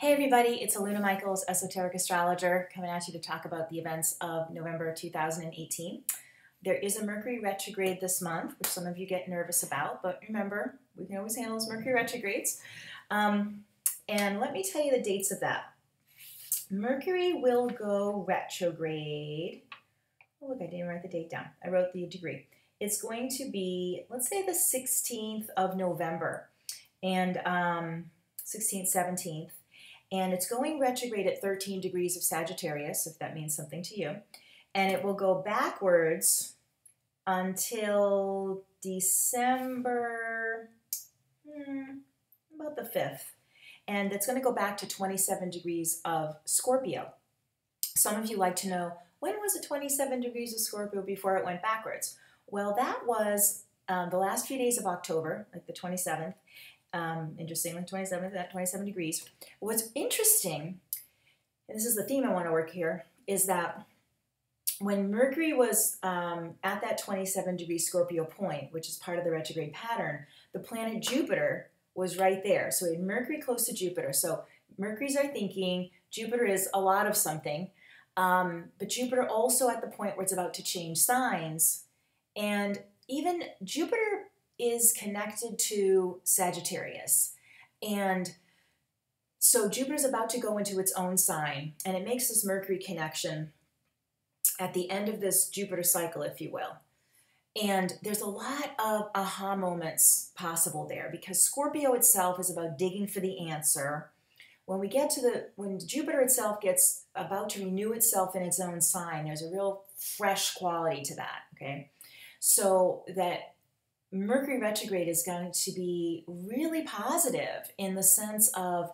Hey everybody, it's Aluna Michaels, Esoteric Astrologer, coming at you to talk about the events of November 2018. There is a Mercury retrograde this month, which some of you get nervous about, but remember, we can always handle those Mercury retrogrades. And let me tell you the dates of that. Mercury will go retrograde. Oh, look, I didn't write the date down. I wrote the degree. It's going to be, let's say, the 16th of November, and 16th, 17th. And it's going retrograde at 13 degrees of Sagittarius, if that means something to you. And it will go backwards until December, about the 5th. And it's going to go back to 27 degrees of Scorpio. Some of you like to know, when was it 27 degrees of Scorpio before it went backwards? Well, that was the last few days of October, like the 27th. Interestingly, 27th at 27 degrees. What's interesting, and this is the theme I want to work here, is that when Mercury was at that 27 degree Scorpio point, which is part of the retrograde pattern, the planet Jupiter was right there. So we had Mercury close to Jupiter. So Mercury's our thinking, Jupiter is a lot of something, but Jupiter also at the point where it's about to change signs, and even Jupiter is connected to Sagittarius. And so Jupiter's about to go into its own sign, and it makes this Mercury connection at the end of this Jupiter cycle, if you will. And there's a lot of aha moments possible there, because Scorpio itself is about digging for the answer. When Jupiter itself gets about to renew itself in its own sign, there's a real fresh quality to that, okay? So that Mercury retrograde is going to be really positive in the sense of,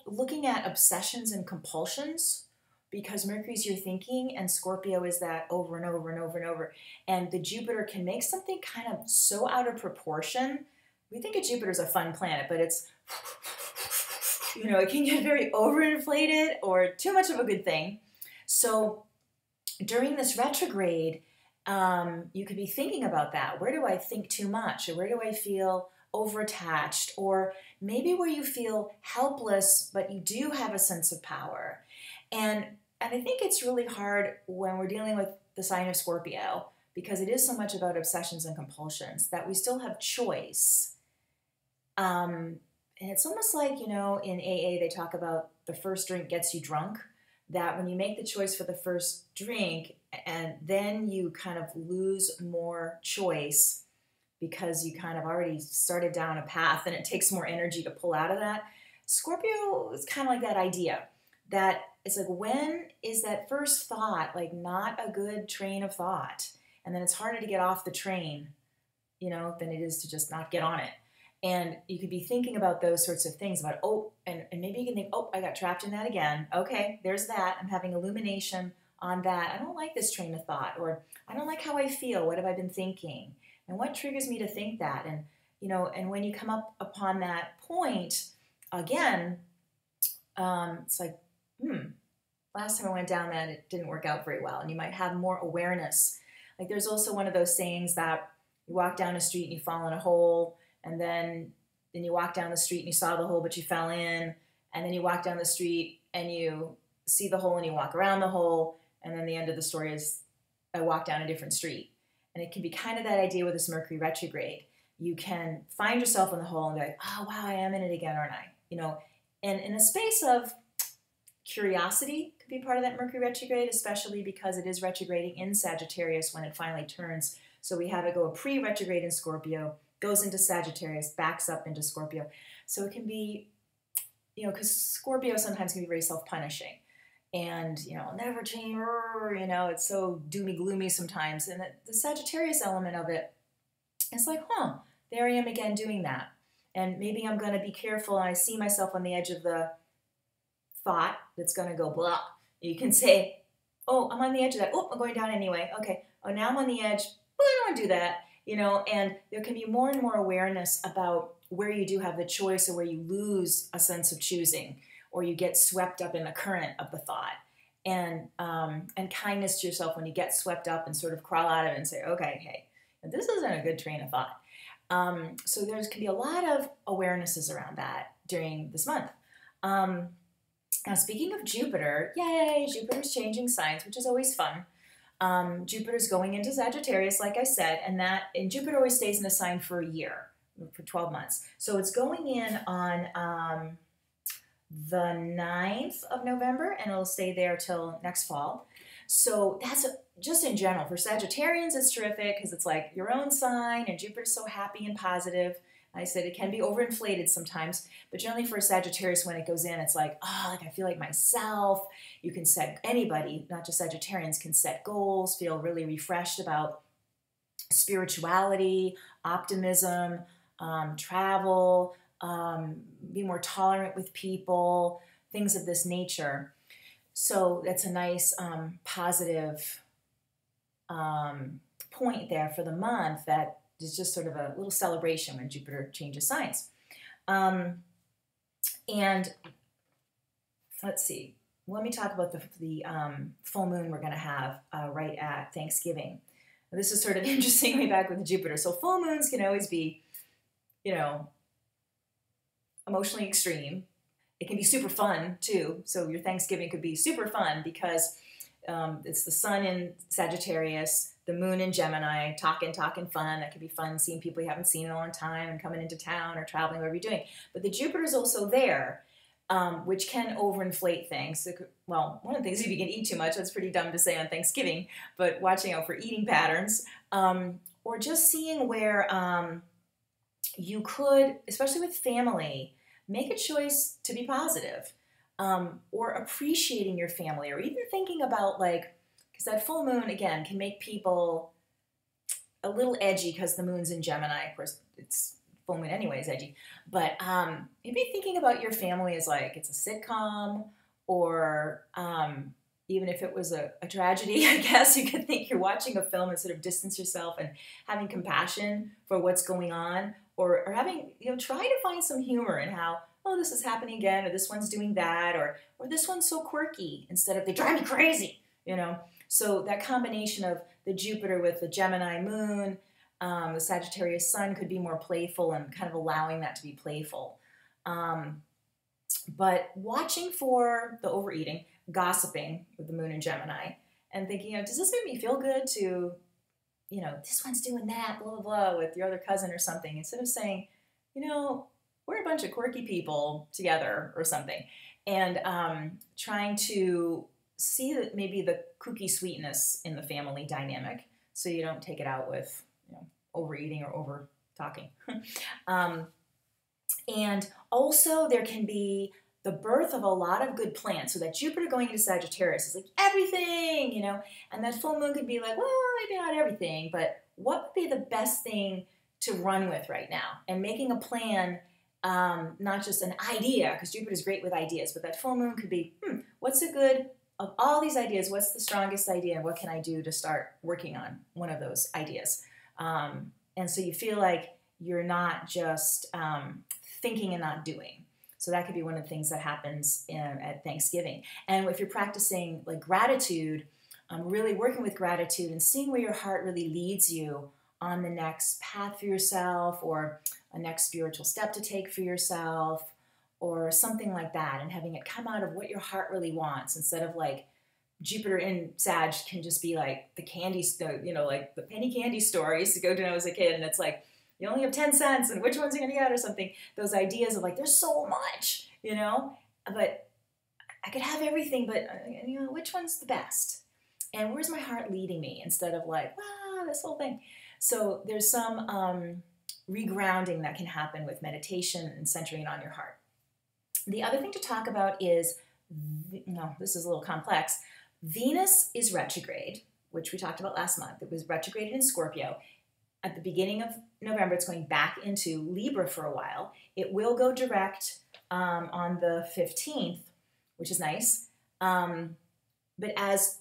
looking at obsessions and compulsions, because Mercury's your thinking and Scorpio is that over and over and over and over. And the Jupiter can make something kind of so out of proportion. We think of Jupiter as a fun planet, but it's, it can get very overinflated or too much of a good thing. So during this retrograde, you could be thinking about that. Where do I think too much? Or where do I feel overattached? Or maybe where you feel helpless, but you do have a sense of power. And I think it's really hard when we're dealing with the sign of Scorpio, because it is so much about obsessions and compulsions, that we still have choice. And it's almost like, in AA, they talk about the first drink gets you drunk, that when you make the choice for the first drink, and then you kind of lose more choice because you kind of already started down a path and it takes more energy to pull out of that. Scorpio is kind of like that idea that it's like, when is that first thought like not a good train of thought? And then it's harder to get off the train, than it is to just not get on it. And you could be thinking about those sorts of things about, and maybe you can think, I got trapped in that again. Okay, there's that. I'm having illumination on that. I don't like this train of thought, or I don't like how I feel. What have I been thinking? And what triggers me to think that? And, and when you come up upon that point, again, it's like, last time I went down that, it didn't work out very well. And you might have more awareness. Like there's also one of those sayings that you walk down a street and you fall in a hole, and then you walk down the street and you saw the hole, but you fell in, and then you walk down the street and you see the hole and you walk around the hole, and then the end of the story is I walk down a different street. And it can be kind of that idea with this Mercury retrograde. You can find yourself in the hole and be like, oh, wow, I am in it again, aren't I? And in a space of curiosity could be part of that Mercury retrograde, especially because it is retrograding in Sagittarius when it finally turns. So we have it go a pre-retrograde in Scorpio, goes into Sagittarius, backs up into Scorpio. So it can be, because Scorpio sometimes can be very self-punishing. And, I'll never change, it's so doomy gloomy sometimes. And the Sagittarius element of it is like, there I am again doing that. And maybe I'm going to be careful, and I see myself on the edge of the thought that's going to go blah. You can say, I'm on the edge of that. I'm going down anyway. Okay. Now I'm on the edge. I don't want to do that. And there can be more and more awareness about where you do have the choice, or where you lose a sense of choosing, or you get swept up in the current of the thought. And kindness to yourself when you get swept up and sort of crawl out of it and say, okay, hey, this isn't a good train of thought. So there can be a lot of awarenesses around that during this month. Now, speaking of Jupiter, yay, Jupiter's changing signs, which is always fun. Jupiter's going into Sagittarius, like I said, and Jupiter always stays in a sign for a year, for 12 months. So it's going in on the 9th of November, and it'll stay there till next fall. So that's just in general. For Sagittarians, it's terrific because it's like your own sign, and Jupiter's so happy and positive. I said it can be overinflated sometimes, but generally for a Sagittarius, when it goes in, it's like, oh, like I feel like myself. You can set, anybody, not just Sagittarians, can set goals, feel really refreshed about spirituality, optimism, travel, be more tolerant with people, things of this nature. So that's a nice positive point there for the month, that is just sort of a little celebration when Jupiter changes signs. And let's see, let me talk about the full moon we're going to have right at Thanksgiving. This is sort of interesting way back with Jupiter. So full moons can always be, you know, emotionally extreme. It can be super fun too. So your Thanksgiving could be super fun because it's the sun in Sagittarius, the moon in Gemini, talking fun. That could be fun, seeing people you haven't seen in a long time and coming into town or traveling, whatever you're doing. But the Jupiter's also there, which can overinflate things. So, well, one of the things, if you can eat too much, that's pretty dumb to say on Thanksgiving, but watching out for eating patterns, or just seeing where you could, especially with family, make a choice to be positive, or appreciating your family, or even thinking about, like, because that full moon, again, can make people a little edgy because the moon's in Gemini. Of course, it's full moon anyway, is edgy. But maybe thinking about your family as like it's a sitcom, or even if it was a tragedy, I guess you could think you're watching a film and sort of distance yourself and having compassion for what's going on, or having, try to find some humor in how, oh, this is happening again, or this one's doing that, or this one's so quirky, instead of they drive me crazy, So that combination of the Jupiter with the Gemini moon, the Sagittarius sun could be more playful and kind of allowing that to be playful. But watching for the overeating, gossiping with the moon in Gemini, and thinking, does this make me feel good to, this one's doing that, blah, blah, blah, with your other cousin or something, instead of saying, we're a bunch of quirky people together or something. And trying to see that maybe the kooky sweetness in the family dynamic, so you don't take it out with overeating or over talking. And also there can be the birth of a lot of good plans. So that Jupiter going into Sagittarius is like everything, and that full moon could be like, well, maybe not everything, but what would be the best thing to run with right now? And making a plan, not just an idea, because Jupiter's great with ideas, but that full moon could be, what's a good, of all these ideas, what's the strongest idea, and what can I do to start working on one of those ideas? And so you feel like you're not just thinking and not doing. So that could be one of the things that happens at Thanksgiving. And if you're practicing like gratitude, really working with gratitude and seeing where your heart really leads you on the next path for yourself, or a next spiritual step to take for yourself, or something like that, and having it come out of what your heart really wants, instead of like Jupiter in Sag can just be like the candy, like the penny candy store I used to go to when I was a kid, and it's like, you only have 10 cents, and which one's are you going to get, or something. Those ideas of like, there's so much, but I could have everything, but which one's the best? And where's my heart leading me? Instead of like, wow, this whole thing. So there's some regrounding that can happen with meditation and centering it on your heart. The other thing to talk about is, this is a little complex. Venus is retrograde, which we talked about last month. It was retrograded in Scorpio. At the beginning of November, it's going back into Libra for a while. It will go direct on the 15th, which is nice. But as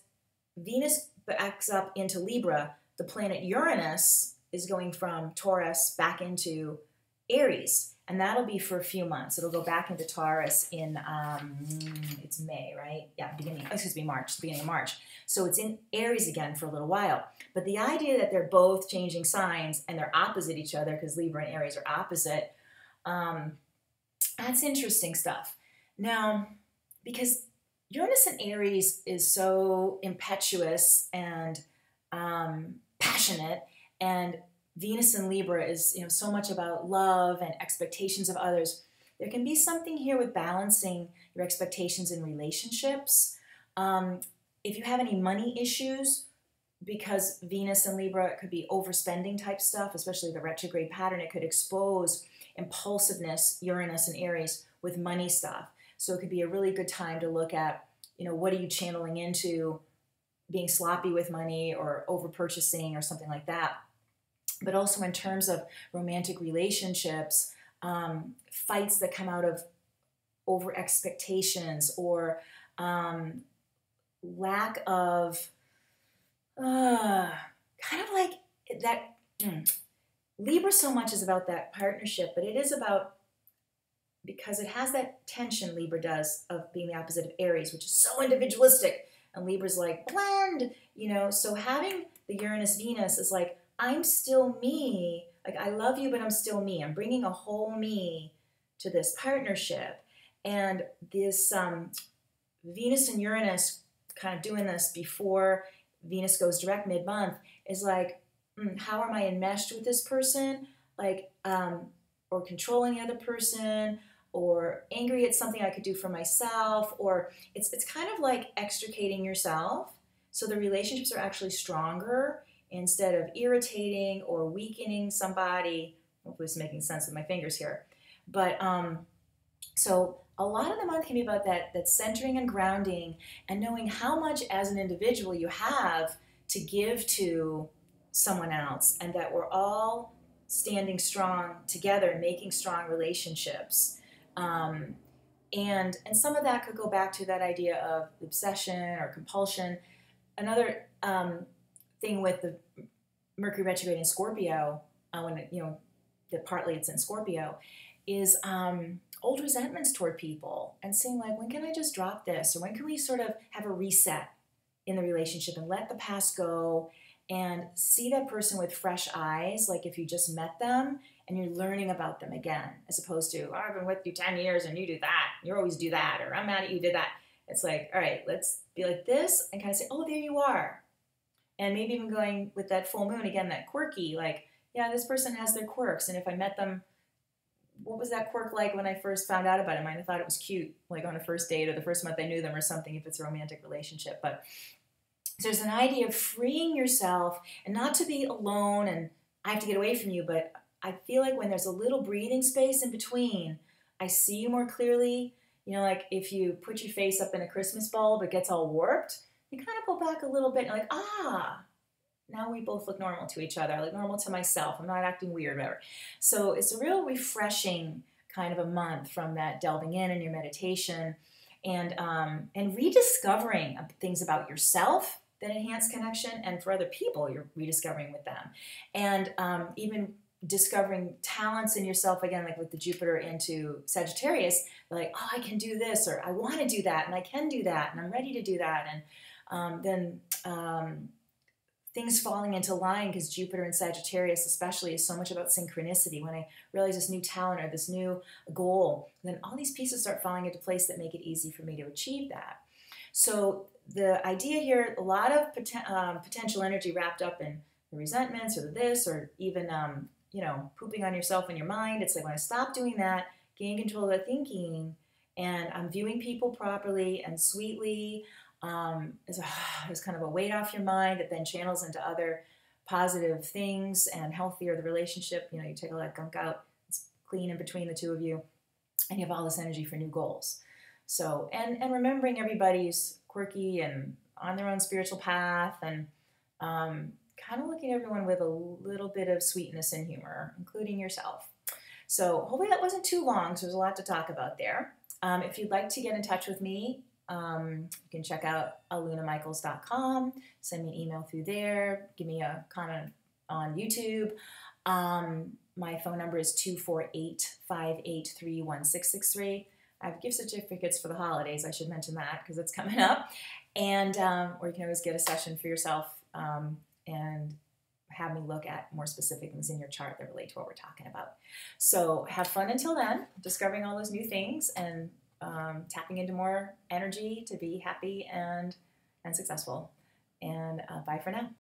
Venus backs up into Libra, the planet Uranus is going from Taurus back into Aries. And that'll be for a few months. It'll go back into Taurus in, it's May, right? Yeah, March, the beginning of March. So it's in Aries again for a little while. But the idea that they're both changing signs and they're opposite each other, because Libra and Aries are opposite, that's interesting stuff. Now, because Uranus in Aries is so impetuous and passionate, and Venus in Libra is, so much about love and expectations of others. There can be something here with balancing your expectations in relationships. If you have any money issues, because Venus in Libra, it could be overspending type stuff, especially the retrograde pattern. It could expose impulsiveness, Uranus and Aries, with money stuff. So it could be a really good time to look at, what are you channeling into being sloppy with money or over purchasing or something like that. But also in terms of romantic relationships, fights that come out of over expectations or lack of kind of like that. Libra so much is about that partnership, but it is about, because it has that tension, Libra does, of being the opposite of Aries, which is so individualistic. And Libra's like, blend, So having the Uranus-Venus is like, I'm still me. Like, I love you, but I'm still me. I'm bringing a whole me to this partnership. And this Venus and Uranus kind of doing this before Venus goes direct mid-month is like, how am I enmeshed with this person? Like, or controlling the other person, or angry at something I could do for myself, or it's kind of like extricating yourself so the relationships are actually stronger instead of irritating or weakening somebody. Hopefully it's making sense with my fingers here. But so a lot of the month can be about that centering and grounding and knowing how much as an individual you have to give to someone else, and that we're all standing strong together, making strong relationships. And some of that could go back to that idea of obsession or compulsion. Another thing with the Mercury retrograde in Scorpio, when that partly it's in Scorpio, is old resentments toward people and saying like, when can I just drop this, or when can we sort of have a reset in the relationship and let the past go and see that person with fresh eyes, like if you just met them and you're learning about them again, as opposed to, I've been with you 10 years and you do that, you always do that, or I'm mad at you, did that. It's like, all right, let's be like this and kind of say, oh, there you are. And maybe even going with that full moon, again, that quirky, like, yeah, this person has their quirks. And if I met them, what was that quirk like when I first found out about it? I might have thought it was cute, like on a first date or the first month I knew them or something, if it's a romantic relationship. But so there's an idea of freeing yourself and not to be alone and I have to get away from you, but I feel like when there's a little breathing space in between, I see you more clearly. Like if you put your face up in a Christmas bulb, it gets all warped. You kind of go back a little bit and you're like, now we both look normal to each other. I look normal to myself. I'm not acting weird, whatever. So it's a real refreshing kind of a month from that delving in your meditation and rediscovering things about yourself that enhance connection, and for other people, you're rediscovering with them. And even discovering talents in yourself, again, like with the Jupiter into Sagittarius, like, oh, I can do this, or I want to do that, and I can do that, and I'm ready to do that. And then things falling into line, because Jupiter in Sagittarius especially is so much about synchronicity. When I realize this new talent or this new goal, then all these pieces start falling into place that make it easy for me to achieve that. So the idea here, a lot of potential energy wrapped up in the resentments or this, or even pooping on yourself in your mind. It's like when I stop doing that, gain control of the thinking, and I'm viewing people properly and sweetly, there's kind of a weight off your mind that then channels into other positive things and healthier the relationship. You take all that gunk out, it's clean in between the two of you, and you have all this energy for new goals. So, and remembering everybody's quirky and on their own spiritual path, and kind of looking at everyone with a little bit of sweetness and humor, including yourself. So hopefully that wasn't too long, so there's a lot to talk about there. If you'd like to get in touch with me, you can check out alunamichaels.com, send me an email through there, give me a comment on YouTube. My phone number is 248-583-1663. I have gift certificates for the holidays. I should mention that because it's coming up. And or you can always get a session for yourself and have me look at more specific things in your chart that relate to what we're talking about. So have fun until then, discovering all those new things and tapping into more energy to be happy and successful. And bye for now.